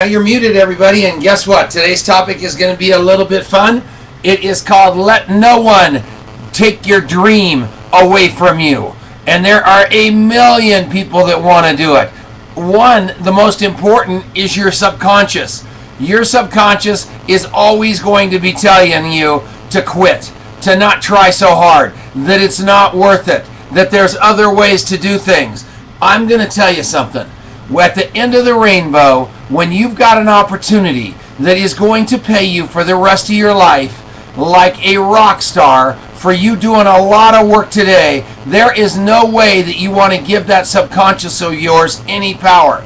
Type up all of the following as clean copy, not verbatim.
Now you're muted, everybody, and guess what? Today's topic is going to be a little bit fun. It is called Let No One Take Your Dream Away From You. And there are a million people that want to do it. One, the most important, is your subconscious. Your subconscious is always going to be telling you to quit, to not try so hard, that it's not worth it, that there's other ways to do things. I'm going to tell you something. At the end of the rainbow, when you've got an opportunity that is going to pay you for the rest of your life, like a rock star, for you doing a lot of work today, there is no way that you want to give that subconscious of yours any power.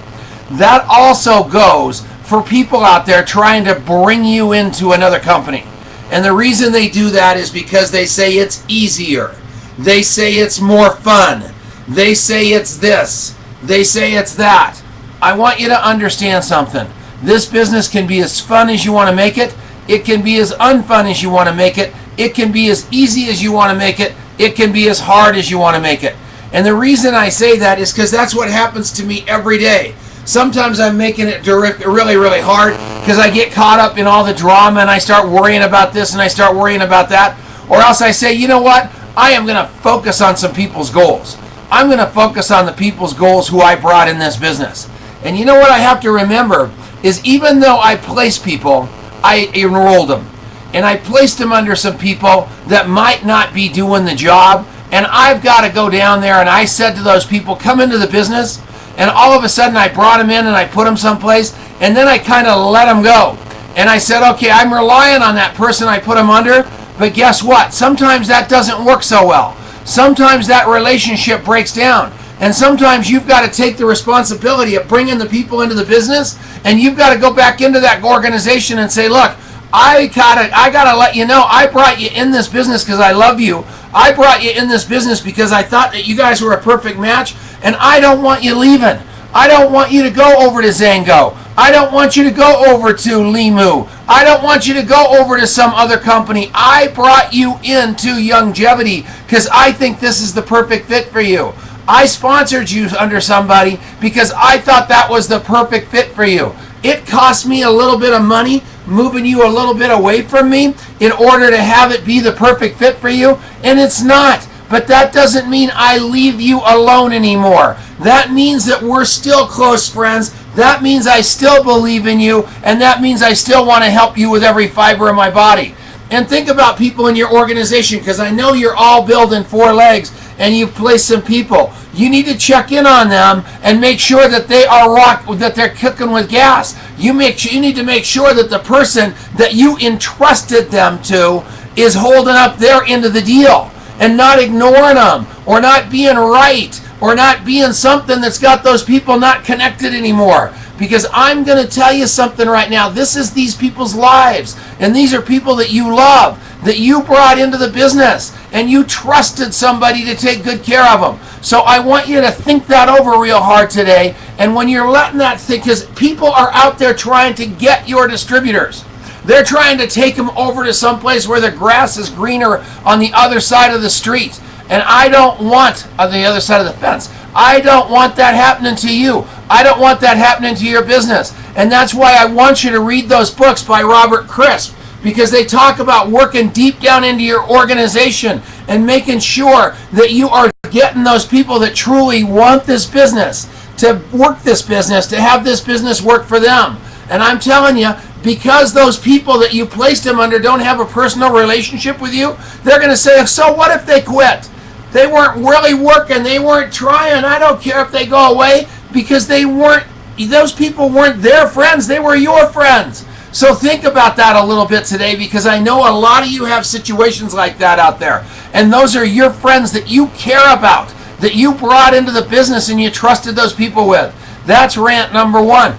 That also goes for people out there trying to bring you into another company. And the reason they do that is because they say it's easier. They say it's more fun. They say it's this. They say it's that. I want you to understand something. This business can be as fun as you want to make it. It can be as unfun as you want to make it. It can be as easy as you want to make it. It can be as hard as you want to make it. And the reason I say that is because that's what happens to me every day. Sometimes I'm making it really, really hard because I get caught up in all the drama and I start worrying about this and I start worrying about that. Or else I say, you know what? I am going to focus on some people's goals. I'm going to focus on the people's goals who I brought in this business. And you know what I have to remember is even though I placed people, I enrolled them. And I placed them under some people that might not be doing the job. And I've got to go down there and I said to those people, come into the business. And all of a sudden I brought them in and I put them someplace. And then I kind of let them go. And I said, okay, I'm relying on that person I put them under. But guess what? Sometimes that doesn't work so well. Sometimes that relationship breaks down. And sometimes you've got to take the responsibility of bringing the people into the business, and you've got to go back into that organization and say, look, I gotta let you know, I brought you in this business because I love you. I brought you in this business because I thought that you guys were a perfect match, and I don't want you leaving. I don't want you to go over to Zango. I don't want you to go over to Limu. I don't want you to go over to some other company. I brought you into Longevity because I think this is the perfect fit for you. I sponsored you under somebody because I thought that was the perfect fit for you. It cost me a little bit of money moving you a little bit away from me in order to have it be the perfect fit for you, and it's not. But that doesn't mean I leave you alone anymore. That means that we're still close friends. That means I still believe in you, and that means I still want to help you with every fiber of my body. And think about people in your organization, because I know you're all building 4 legs and you've placed some people. You need to check in on them and make sure that they are that they're cooking with gas. You need to make sure that the person that you entrusted them to is holding up their end of the deal and not ignoring them or not being right or not being something that's got those people not connected anymore. Because I'm going to tell you something right now. This is these people's lives. And these are people that you love, that you brought into the business. And you trusted somebody to take good care of them. So I want you to think that over real hard today. And when you're letting that think, because people are out there trying to get your distributors. They're trying to take them over to someplace where the grass is greener on the other side of the street. And I don't want, on the other side of the fence, I don't want that happening to you. I don't want that happening to your business. And that's why I want you to read those books by Robert Crisp, because they talk about working deep down into your organization and making sure that you are getting those people that truly want this business, to work this business, to have this business work for them. And I'm telling you, because those people that you placed them under don't have a personal relationship with you, they're going to say, so what if they quit? They weren't really working. They weren't trying. I don't care if they go away, because those people weren't their friends. They were your friends. So think about that a little bit today, because I know a lot of you have situations like that out there. And those are your friends that you care about, that you brought into the business and you trusted those people with. That's rant number 1.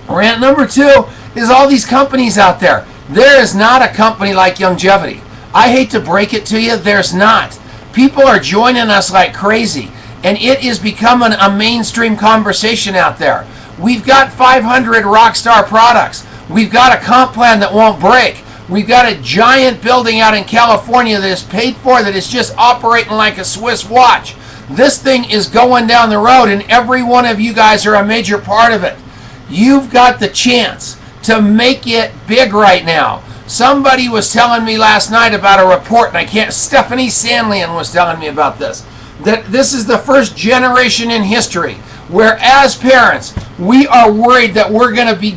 Rant number 2 is all these companies out there. There is not a company like Longevity. I hate to break it to you, there's not. People are joining us like crazy, and it is becoming a mainstream conversation out there. We've got 500 Rockstar products. We've got a comp plan that won't break. We've got a giant building out in California that is paid for, that is just operating like a Swiss watch. This thing is going down the road, and every one of you guys are a major part of it. You've got the chance to make it big right now. Somebody was telling me last night about a report, and Stephanie Sandlian was telling me about this, that this is the first generation in history where, as parents, we are worried that we're going to be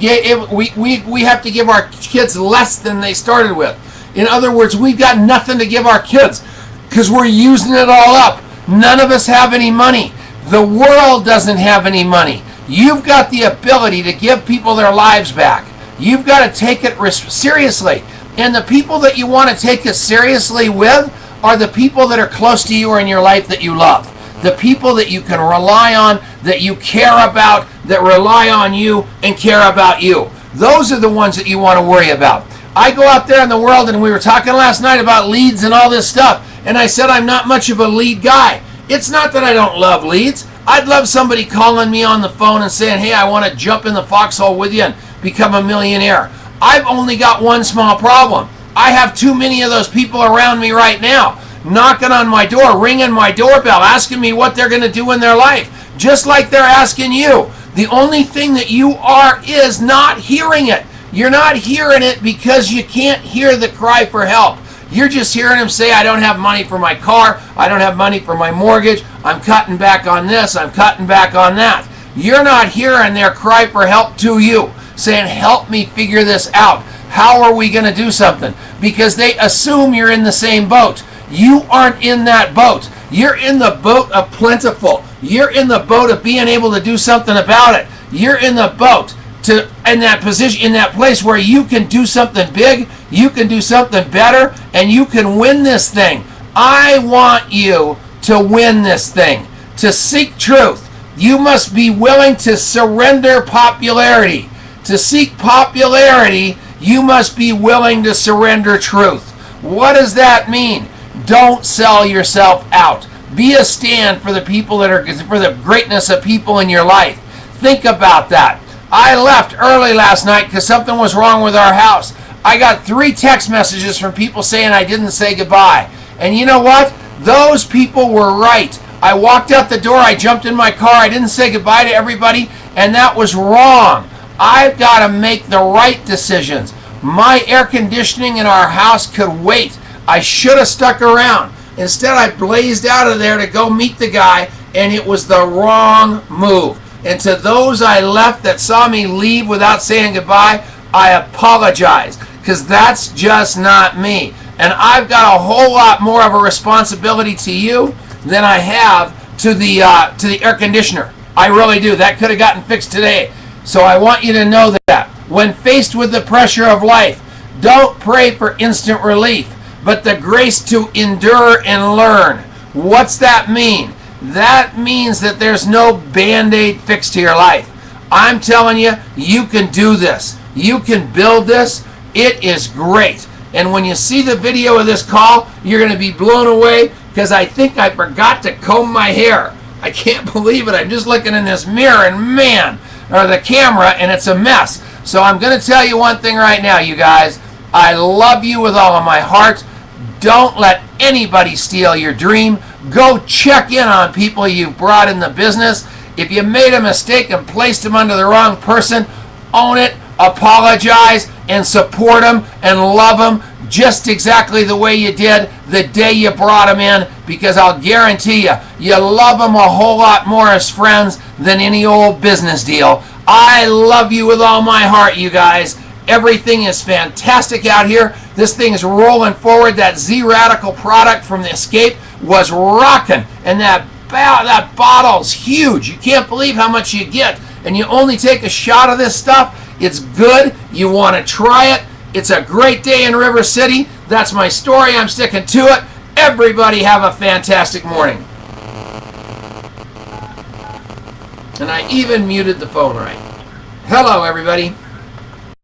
we have to give our kids less than they started with. In other words, we've got nothing to give our kids because we're using it all up. None of us have any money. The world doesn't have any money. You've got the ability to give people their lives back. You've got to take it seriously. And the people that you want to take it seriously with are the people that are close to you or in your life that you love. The people that you can rely on, that you care about, that rely on you and care about you. Those are the ones that you want to worry about. I go out there in the world, and we were talking last night about leads and all this stuff, and I said I'm not much of a lead guy. It's not that I don't love leads. I'd love somebody calling me on the phone and saying, hey, I want to jump in the foxhole with you and become a millionaire. I've only got one small problem. I have too many of those people around me right now, knocking on my door, ringing my doorbell, asking me what they're going to do in their life, just like they're asking you. The only thing that you are is not hearing it. You're not hearing it because you can't hear the cry for help. You're just hearing them say, I don't have money for my car, I don't have money for my mortgage, I'm cutting back on this, I'm cutting back on that. You're not hearing their cry for help to you, saying, help me figure this out. How are we going to do something? Because they assume you're in the same boat. You aren't in that boat. You're in the boat of plentiful. You're in the boat of being able to do something about it. You're in the boat in that position, in that place where you can do something big, you can do something better, and you can win this thing. I want you to win this thing. To seek truth, you must be willing to surrender popularity. To seek popularity, you must be willing to surrender truth. What does that mean? Don't sell yourself out. Be a stand for the people for the greatness of people in your life. Think about that. I left early last night because something was wrong with our house. I got 3 text messages from people saying I didn't say goodbye. And you know what? Those people were right. I walked out the door, I jumped in my car, I didn't say goodbye to everybody, and that was wrong. I've got to make the right decisions. My air conditioning in our house could wait. I should have stuck around. Instead, I blazed out of there to go meet the guy, and it was the wrong move. And to those I left that saw me leave without saying goodbye, I apologize, because that's just not me. And I've got a whole lot more of a responsibility to you than I have to the air conditioner. I really do. That could have gotten fixed today. So I want you to know that when faced with the pressure of life, don't pray for instant relief, but the grace to endure and learn. What's that mean? That means that there's no Band-Aid fix to your life. I'm telling you, you can do this. You can build this. It is great. And when you see the video of this call, you're going to be blown away because I think I forgot to comb my hair. I can't believe it. I'm just looking in this mirror and man, or the camera, and it's a mess. So I'm going to tell you one thing right now, you guys. I love you with all of my heart. Don't let anybody steal your dream. Go check in on people you've brought in the business. If you made a mistake and placed them under the wrong person, own it, apologize, and support them and love them just exactly the way you did the day you brought them in, because I'll guarantee you, you love them a whole lot more as friends than any old business deal. I love you with all my heart, you guys. Everything is fantastic out here. This thing is rolling forward. That Z-Radical product from the Escape was rocking, and that bottle's huge. You can't believe how much you get, and you only take a shot of this stuff. It's good. You want to try it. It's a great day in River City. That's my story. I'm sticking to it. Everybody have a fantastic morning. And I even muted the phone right. Hello, everybody.